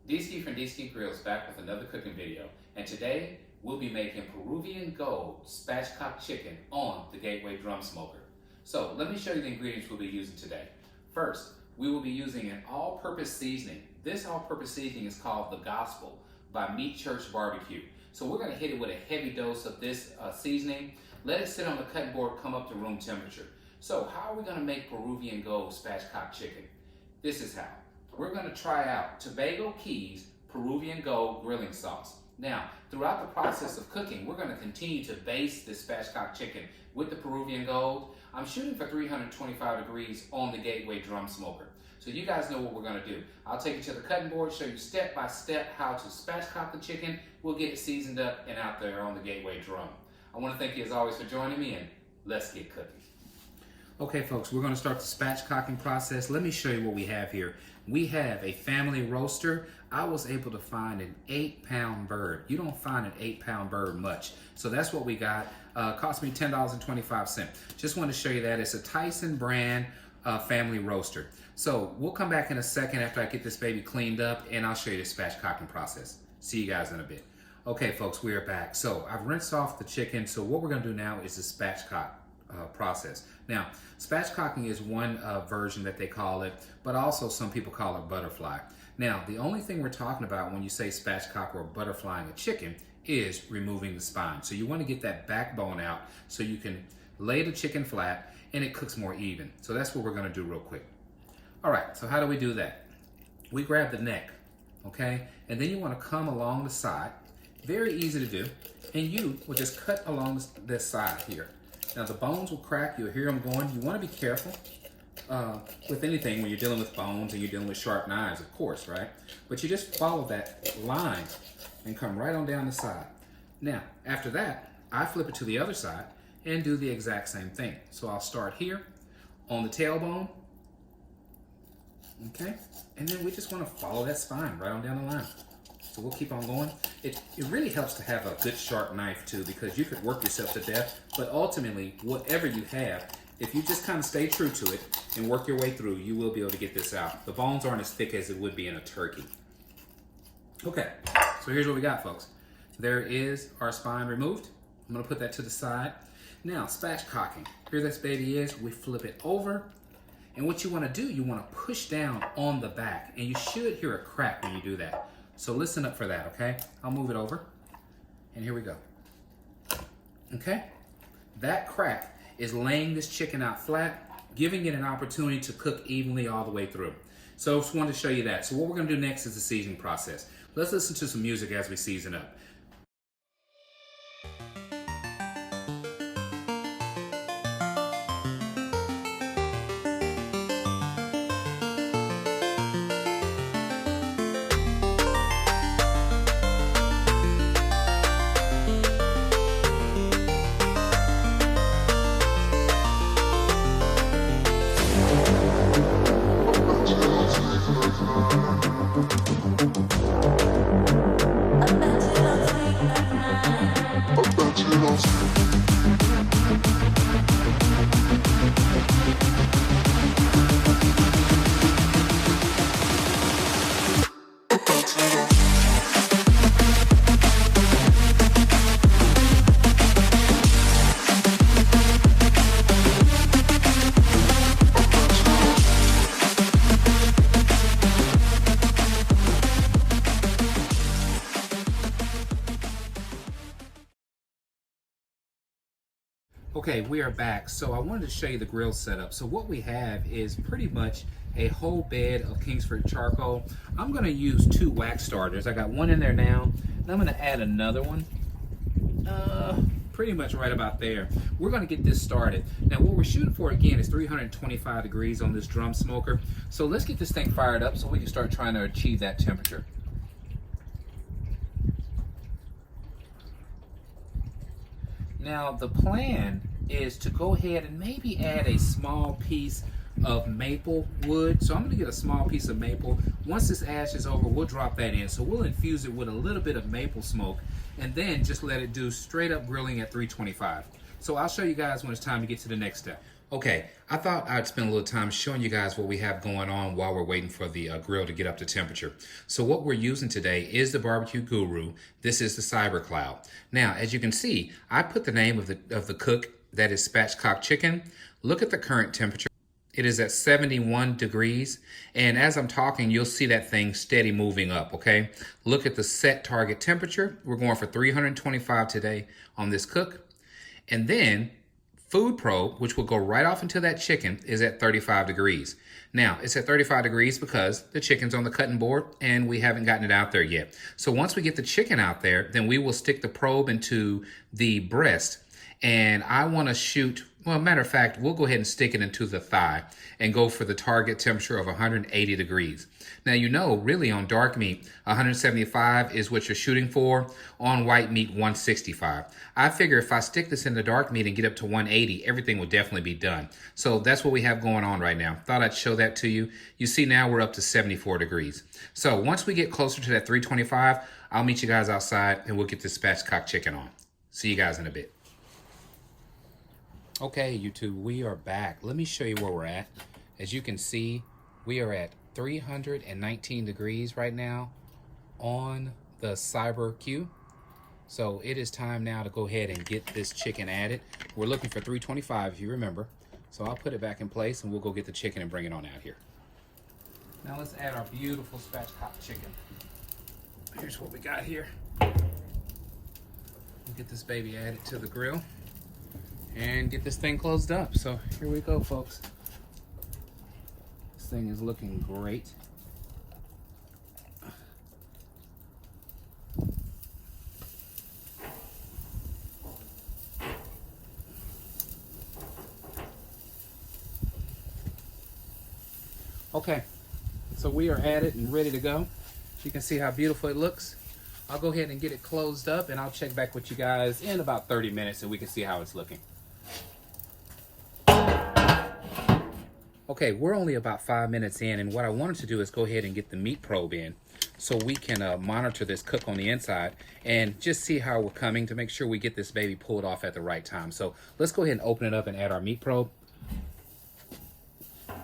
DSK from DSK Grillz back with another cooking video, and today we'll be making Peruvian Gold Spatchcock chicken on the Gateway drum smoker. So let me show you the ingredients we'll be using today. First, we will be using an all-purpose seasoning. This all-purpose seasoning is called The Gospel by Meat Church Barbecue. So we're going to hit it with a heavy dose of this seasoning. Let it sit on the cutting board, come up to room temperature. So how are we going to make Peruvian Gold Spatchcock chicken? This is how. We're going to try out Tobago Keys Peruvian Gold grilling sauce. Now, throughout the process of cooking, we're going to continue to baste this spatchcock chicken with the Peruvian Gold. I'm shooting for 325 degrees on the Gateway drum smoker. So you guys know what we're going to do. I'll take you to the cutting board, show you step by step how to spatchcock the chicken. We'll get it seasoned up and out there on the Gateway drum. I want to thank you as always for joining me, and let's get cooking. Okay folks, we're going to start the spatchcocking process. Let me show you what we have here. We have a family roaster. I was able to find an 8-pound bird. You don't find an 8-pound bird much. So that's what we got. Cost me $10.25. Just want to show you that. It's a Tyson brand family roaster. So we'll come back in a second after I get this baby cleaned up, and I'll show you the spatchcocking process. See you guys in a bit. Okay folks, we are back. So I've rinsed off the chicken. So what we're going to do now is the spatchcock process. Now, spatchcocking is one version that they call it, but also some people call it butterfly. Now, the only thing we're talking about when you say spatchcock or butterflying a chicken is removing the spine. So you want to get that backbone out so you can lay the chicken flat and it cooks more even. So that's what we're going to do real quick. All right, so how do we do that? We grab the neck, okay? And then you want to come along the side. Very easy to do. And you will just cut along this side here. Now the bones will crack, you'll hear them going. You want to be careful with anything when you're dealing with bones and you're dealing with sharp knives, of course, right? But you just follow that line and come right on down the side. Now, after that, I flip it to the other side and do the exact same thing. So I'll start here on the tailbone, okay? And then we just want to follow that spine right on down the line. So we'll keep on going. It really helps to have a good sharp knife too, because you could work yourself to death, but ultimately, whatever you have, if you just kind of stay true to it and work your way through, you will be able to get this out. The bones aren't as thick as it would be in a turkey. Okay, so here's what we got, folks. There is our spine removed. I'm gonna put that to the side. Now, spatchcocking. Here this baby is, we flip it over. And what you wanna do, you wanna push down on the back, and you should hear a crack when you do that. So listen up for that, okay? I'll move it over, and here we go. Okay? That crack is laying this chicken out flat, giving it an opportunity to cook evenly all the way through. So I just wanted to show you that. So what we're gonna do next is the seasoning process. Let's listen to some music as we season up. Okay, we are back. So I wanted to show you the grill setup. So what we have is pretty much a whole bed of Kingsford charcoal. I'm gonna use 2 wax starters. I got one in there now, and I'm gonna add another one. Pretty much right about there. We're gonna get this started. Now what we're shooting for again is 325 degrees on this drum smoker. So let's get this thing fired up so we can start trying to achieve that temperature. Now the plan is to go ahead and maybe add a small piece of maple wood. So I'm gonna get a small piece of maple. Once this ash is over, we'll drop that in. So we'll infuse it with a little bit of maple smoke and then just let it do straight up grilling at 325. So I'll show you guys when it's time to get to the next step. Okay, I thought I'd spend a little time showing you guys what we have going on while we're waiting for the grill to get up to temperature. So what we're using today is the BBQ Guru. This is the Cyber Cloud. Now, as you can see, I put the name of the cook, that is Spatchcock chicken. Look at the current temperature. It is at 71 degrees. And as I'm talking, you'll see that thing steady moving up, okay? Look at the set target temperature. We're going for 325 today on this cook. And then food probe, which will go right off into that chicken, is at 35 degrees. Now, it's at 35 degrees because the chicken's on the cutting board and we haven't gotten it out there yet. So once we get the chicken out there, then we will stick the probe into the breast. And I want to shoot, well, matter of fact, we'll go ahead and stick it into the thigh and go for the target temperature of 180 degrees. Now, you know, really on dark meat, 175 is what you're shooting for. On white meat, 165. I figure if I stick this in the dark meat and get up to 180, everything will definitely be done. So that's what we have going on right now. Thought I'd show that to you. You see now we're up to 74 degrees. So once we get closer to that 325, I'll meet you guys outside and we'll get this spatchcock chicken on. See you guys in a bit. Okay, YouTube, we are back. Let me show you where we're at. As you can see, we are at 319 degrees right now on the Cyber Q. So it is time now to go ahead and get this chicken added. We're looking for 325 if you remember. So I'll put it back in place and we'll go get the chicken and bring it on out here. Now let's add our beautiful spatchcock chicken. Here's what we got here. We'll get this baby added to the grill and get this thing closed up. So here we go, folks. This thing is looking great. Okay, so we are at it and ready to go. You can see how beautiful it looks. I'll go ahead and get it closed up and I'll check back with you guys in about 30 minutes and we can see how it's looking. Okay, we're only about 5 minutes in, and what I wanted to do is go ahead and get the meat probe in so we can monitor this cook on the inside and just see how we're coming to make sure we get this baby pulled off at the right time. So let's go ahead and open it up and add our meat probe.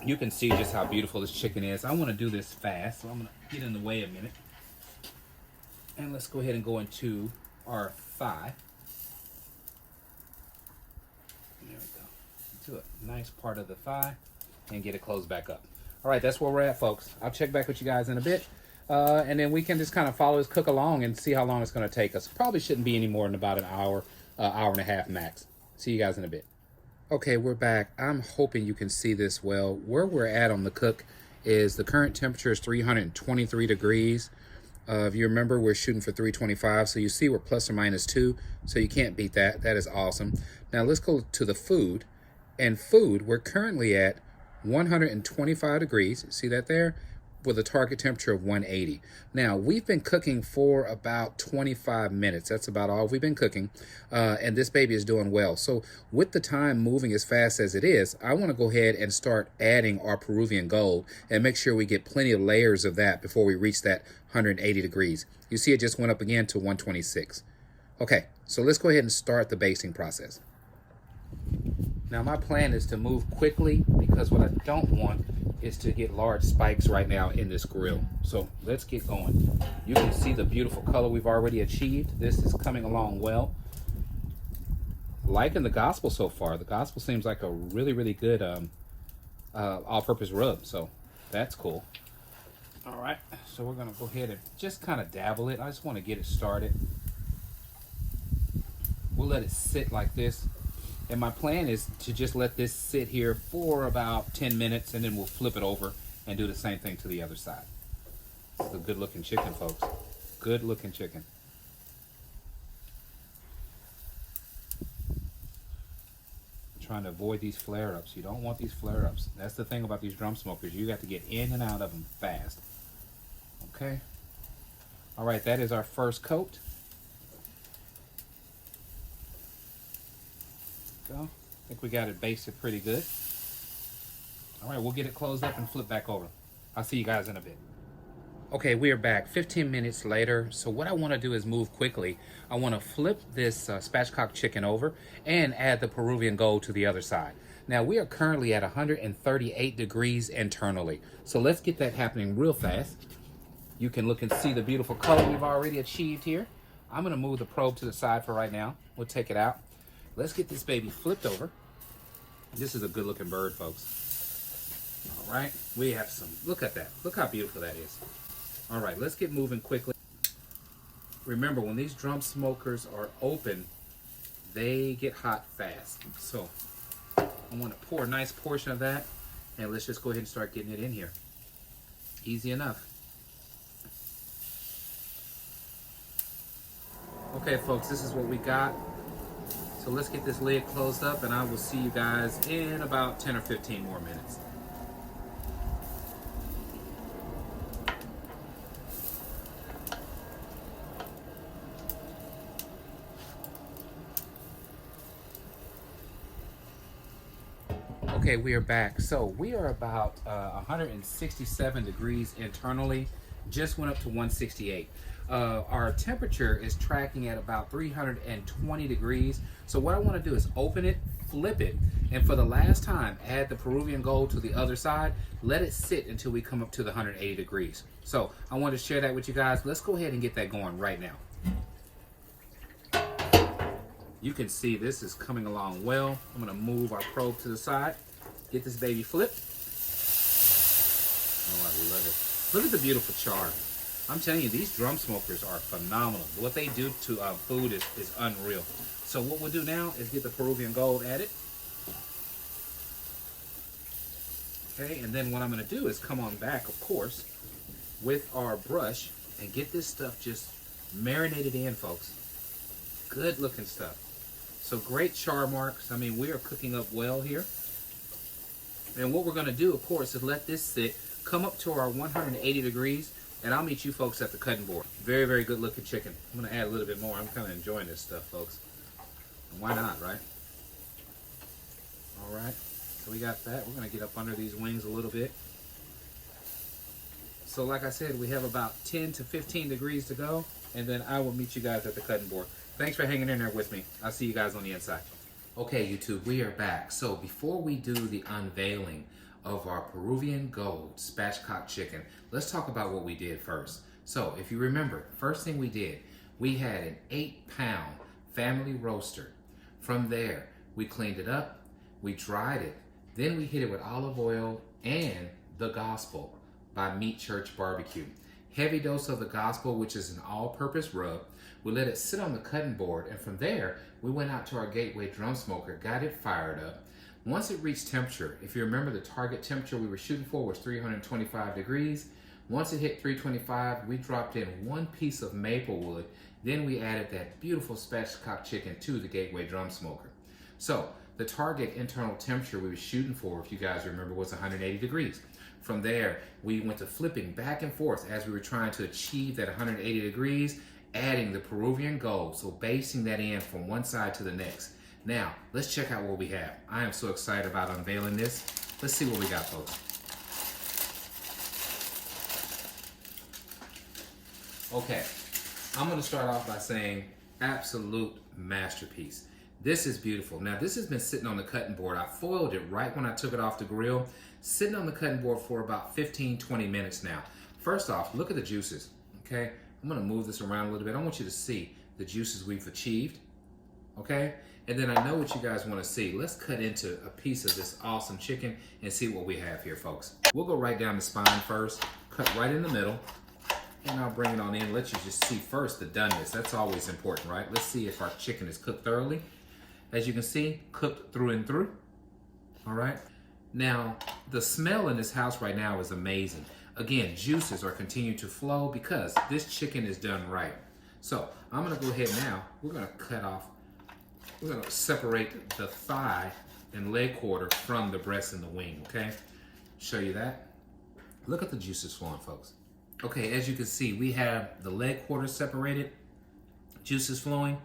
You can see just how beautiful this chicken is. I want to do this fast, so I'm going to get in the way a minute. And let's go ahead and go into our thigh. There we go. To a nice part of the thigh. And get it closed back up. All right, that's where we're at, folks. I'll check back with you guys in a bit. And then we can just kind of follow this cook along and see how long it's going to take us. Probably shouldn't be any more than about an hour, hour and a half max. See you guys in a bit. Okay, we're back. I'm hoping you can see this well. Where we're at on the cook is the current temperature is 323 degrees. If you remember, we're shooting for 325. So you see we're plus or minus 2. So you can't beat that. That is awesome. Now let's go to the food. And food, we're currently at 125 degrees, see that there, with a target temperature of 180. Now, we've been cooking for about 25 minutes. That's about all we've been cooking, and this baby is doing well. So with the time moving as fast as it is, I want to go ahead and start adding our Peruvian gold and make sure we get plenty of layers of that before we reach that 180 degrees. You see it just went up again to 126. Okay, so let's go ahead and start the basting process. Now my plan is to move quickly because what I don't want is to get large spikes right now in this grill. So let's get going. You can see the beautiful color we've already achieved. This is coming along well. Liking the gospel so far. The gospel seems like a really, really good all-purpose rub. So that's cool. All right, so we're gonna go ahead and just kind of dabble it. I just want to get it started. We'll let it sit like this. And my plan is to just let this sit here for about 10 minutes and then we'll flip it over and do the same thing to the other side. It's a good looking chicken, folks. Good looking chicken. Trying to avoid these flare-ups. You don't want these flare-ups. That's the thing about these drum smokers. You got to get in and out of them fast. Okay. All right, that is our first coat. Go. I think we got it basted pretty good. All right, we'll get it closed up and flip back over. I'll see you guys in a bit. Okay, we are back 15 minutes later. So what I want to do is move quickly. I want to flip this spatchcock chicken over and add the Peruvian gold to the other side. Now we are currently at 138 degrees internally. So let's get that happening real fast. You can look and see the beautiful color we've already achieved here. I'm gonna move the probe to the side for right now. We'll take it out. Let's get this baby flipped over. This is a good looking bird, folks. All right, we have some, look at that. Look how beautiful that is. All right, let's get moving quickly. Remember, when these drum smokers are open, they get hot fast. So I want to pour a nice portion of that, and let's just go ahead and start getting it in here. Easy enough. Okay, folks, this is what we got. So let's get this lid closed up, and I will see you guys in about 10 or 15 more minutes. Okay, we are back. So we are about 167 degrees internally. Just went up to 168. Our temperature is tracking at about 320 degrees. So what I want to do is open it, flip it, and for the last time, add the Peruvian gold to the other side. Let it sit until we come up to the 180 degrees. So I want to share that with you guys. Let's go ahead and get that going right now. You can see this is coming along well. I'm going to move our probe to the side. Get this baby flipped. Oh, I love it. Look at the beautiful char. I'm telling you, these drum smokers are phenomenal. What they do to food is unreal. So what we'll do now is get the Peruvian gold added. Okay, and then what I'm going to do is come on back, of course, with our brush and get this stuff just marinated in, folks. Good looking stuff. So great char marks. I mean, we are cooking up well here. And what we're going to do, of course, is let this sit, come up to our 180 degrees, and I'll meet you folks at the cutting board. Very, very good looking chicken. I'm going to add a little bit more. I'm kind of enjoying this stuff, folks. And why not, right? All right. So we got that. We're going to get up under these wings a little bit. So like I said, we have about 10 to 15 degrees to go, and then I will meet you guys at the cutting board. Thanks for hanging in there with me. I'll see you guys on the inside. Okay, YouTube, we are back. So before we do the unveiling of our Peruvian gold spatchcock chicken, let's talk about what we did first. So if you remember, first thing we did, we had an 8-pound family roaster. From there, we cleaned it up, we dried it, then we hit it with olive oil and the gospel by Meat Church Barbecue. Heavy dose of the gospel, which is an all-purpose rub. We let it sit on the cutting board, and from there, we went out to our gateway drum smoker, got it fired up. Once it reached temperature, if you remember, the target temperature we were shooting for was 325 degrees. Once it hit 325, we dropped in 1 piece of maple wood. Then we added that beautiful spatchcock chicken to the gateway drum smoker. So the target internal temperature we were shooting for, if you guys remember, was 180 degrees. From there, we went to flipping back and forth as we were trying to achieve that 180 degrees, adding the Peruvian gold, so basting that in from one side to the next. Now, let's check out what we have. I am so excited about unveiling this. Let's see what we got, folks. Okay, I'm gonna start off by saying absolute masterpiece. This is beautiful. Now, this has been sitting on the cutting board. I foiled it right when I took it off the grill, sitting on the cutting board for about 15, 20 minutes now. First off, look at the juices, okay? I'm gonna move this around a little bit. I want you to see the juices we've achieved, okay? And then I know what you guys wanna see. Let's cut into a piece of this awesome chicken and see what we have here, folks. We'll go right down the spine first, cut right in the middle, and I'll bring it on in. Let you just see first the doneness. That's always important, right? Let's see if our chicken is cooked thoroughly. As you can see, cooked through and through, all right? Now, the smell in this house right now is amazing. Again, juices are continuing to flow because this chicken is done right. So I'm gonna go ahead now, we're gonna cut off, we're gonna separate the thigh and leg quarter from the breast and the wing, okay? Show you that. Look at the juices flowing, folks. Okay, as you can see, we have the leg quarter separated, juices flowing,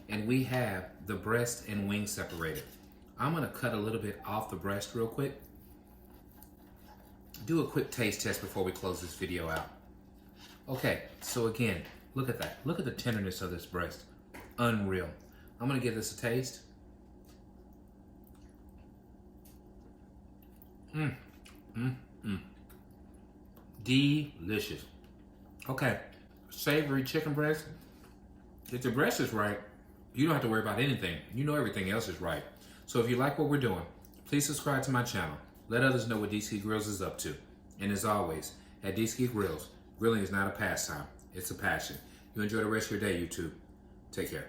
and we have the breast and wing separated. I'm gonna cut a little bit off the breast real quick. Do a quick taste test before we close this video out. Okay, so again, look at that. Look at the tenderness of this breast. Unreal. I'm gonna give this a taste. Mm, mm, mm. Delicious. Okay, savory chicken breast. If the breast is right, you don't have to worry about anything. You know everything else is right. So if you like what we're doing, please subscribe to my channel. Let others know what DC Grillz is up to. And as always, at DC Grillz, grilling is not a pastime, it's a passion. You enjoy the rest of your day, YouTube. Take care.